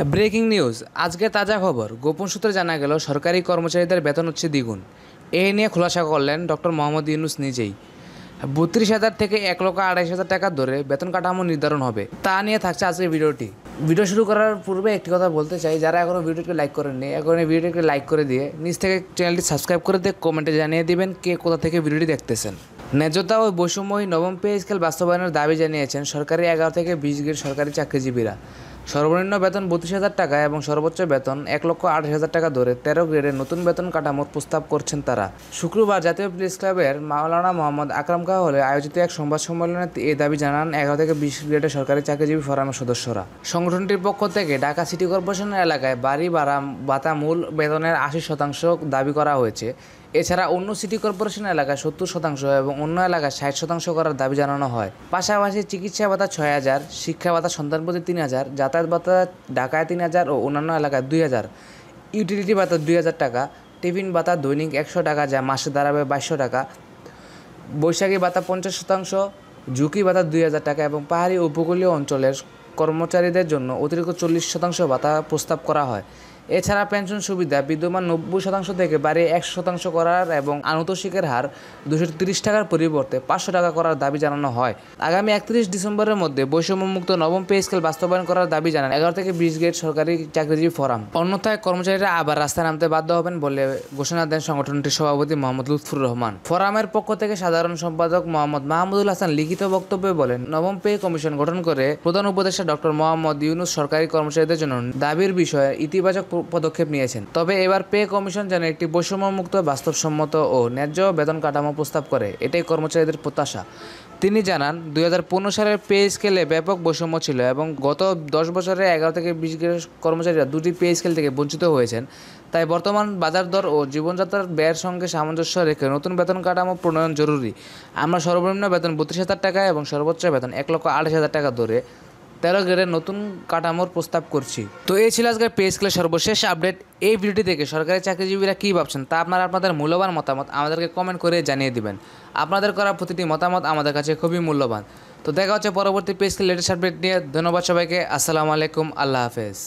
Breaking news, আজকে তাজা খবর। গোপন সূত্রে জানা গেল সরকারি কর্মচারীদের বেতন হচ্ছে দ্বিগুণ। এ নিয়ে খোলাসা করলেন ডক্টর মোহাম্মদ ইউনূস নিজেই। ৩২,০০০ থেকে ১,২৮,০০০ টাকা ধরে বেতন কাঠামো নির্ধারণ হবে, তা নিয়ে থাকছে আজকের ভিডিওটি। ভিডিও শুরু করার পূর্বে একটি কথা বলতে চাই, যারা এখনও ভিডিওটিকে লাইক করেননি, এখন এই ভিডিওটিকে লাইক করে দিয়ে নিচ থেকে চ্যানেলটি সাবস্ক্রাইব করে দিয়ে কমেন্টে জানিয়ে দিবেন কে কোথা থেকে ভিডিওটি দেখতেছেন। ন্যায্যতা ও বৈষম্যহীন নবম পে স্কেল বাস্তবায়নের দাবি জানিয়েছেন সরকারি ১১ থেকে ২০ গ্রেড সরকারি চাকরিজীবীরা। সর্বনিম্ন বেতন ৩২,০০০ টাকা এবং সর্বোচ্চ বেতন ১,২৮,০০০ টাকা ধরে ১৩ গ্রেডের নতুন বেতন কাঠামোর প্রস্তাব করছেন তারা। শুক্রবার জাতীয় প্রেস ক্লাবের মাওলানা মোহাম্মদ আকরাম খাঁ হলে আয়োজিত এক সংবাদ সম্মেলনে এই দাবি জানান ১১ থেকে ২০ গ্রেডের সরকারি চাকরিজীবী ফোরামের সদস্যরা। সংগঠনটির পক্ষ থেকে ঢাকা সিটি কর্পোরেশনের এলাকায় বাড়ি ভাতা মূল বেতনের ৮০% দাবি করা হয়েছে। এছাড়া অন্য সিটি কর্পোরেশন এলাকায় ৭০% এবং অন্য এলাকায় ৬০% করার দাবি জানানো হয়। পাশাপাশি চিকিৎসা ভাতা ৬,০০০, শিক্ষা ভাতা সন্তানপ্রতি ৩,০০০, যাতায়াত ভাতা ঢাকায় ৩,০০০ ও অন্যান্য এলাকায় ২,০০০, ইউটিলিটি ভাতা ২,০০০ টাকা, টিফিন ভাতা দৈনিক ১০০ টাকা যা মাসে দাঁড়াবে ২২০০ টাকা, বৈশাখী ভাতা ৫০%, ঝুঁকি ভাতা ২,০০০ টাকা এবং পাহাড়ি উপকূলীয় অঞ্চলের কর্মচারীদের জন্য অতিরিক্ত ৪০% ভাতা প্রস্তাব করা হয়। এছাড়া পেনশন সুবিধা বিদ্যমান ৯০% থেকে বাড়িয়ে ১০০% করার এবং আনুতোষিকের হার ২৩০ টাকার পরিবর্তে ৫০০ টাকা করার দাবি জানানো হয়। আগামী ৩১ ডিসেম্বরের মধ্যে বৈষম্যমুক্ত নবম পে স্কেল বাস্তবায়ন করার দাবি জানান ১১ থেকে ২০ গ্রেড সরকারি চাকরিজীবী ফোরাম। অন্যথায় কর্মচারীরা আবার রাস্তায় নামতে বাধ্য হবেন বলে ঘোষণা দেন সংগঠনটির সভাপতি মোহাম্মদ লুৎফুর রহমান। ফোরামের পক্ষ থেকে সাধারণ সম্পাদক মোহাম্মদ মাহমুদুল হাসান লিখিত বক্তব্যে বলেন, নবম পে কমিশন গঠন করে প্রধান উপদেষ্টা ডক্টর মোহাম্মদ ইউনূস সরকারি কর্মচারীদের জন্য দাবির বিষয়ে ইতিবাচক পদক্ষেপ নিয়েছেন। তবে এবার পে কমিশন যেন একটি বৈষম্যমুক্ত, বাস্তবসম্মত ও ন্যায্য বেতন কাঠামো প্রস্তাব করে, এটাই কর্মচারীদের প্রত্যাশা। তিনি জানান, ২০১৫ সালের পে স্কেলে ব্যাপক বৈষম্য ছিল এবং গত ১০ বছরে ১১ থেকে ২০ গ্রেডের কর্মচারীরা দুটি পে স্কেল থেকে বঞ্চিত হয়েছেন। তাই বর্তমান বাজার দর ও জীবনযাত্রার ব্যয়ের সঙ্গে সামঞ্জস্য রেখে নতুন বেতন কাঠামো প্রণয়ন জরুরি। আমরা সর্বনিম্ন বেতন ৩২,০০০ টাকা এবং সর্বোচ্চ বেতন ১,২৮,০০০ টাকা ধরে ১৩ গ্রেডের নতুন কাঠামোর প্রস্তাব করছি। তো এই ছিল আজকের পে স্কেলের সর্বশেষ আপডেট। এই ভিডিওটি থেকে সরকারি চাকরিজীবীরা কী ভাবছেন তা আপনাদের মূল্যবান মতামত আমাদেরকে কমেন্ট করে জানিয়ে দিবেন। আপনাদের করা প্রতিটি মতামত আমাদের কাছে খুবই মূল্যবান। তো দেখা হচ্ছে পরবর্তী পে স্কেল লেটেস্ট আপডেট নিয়ে। ধন্যবাদ সবাইকে। আসসালামু আলাইকুম, আল্লাহ হাফেজ।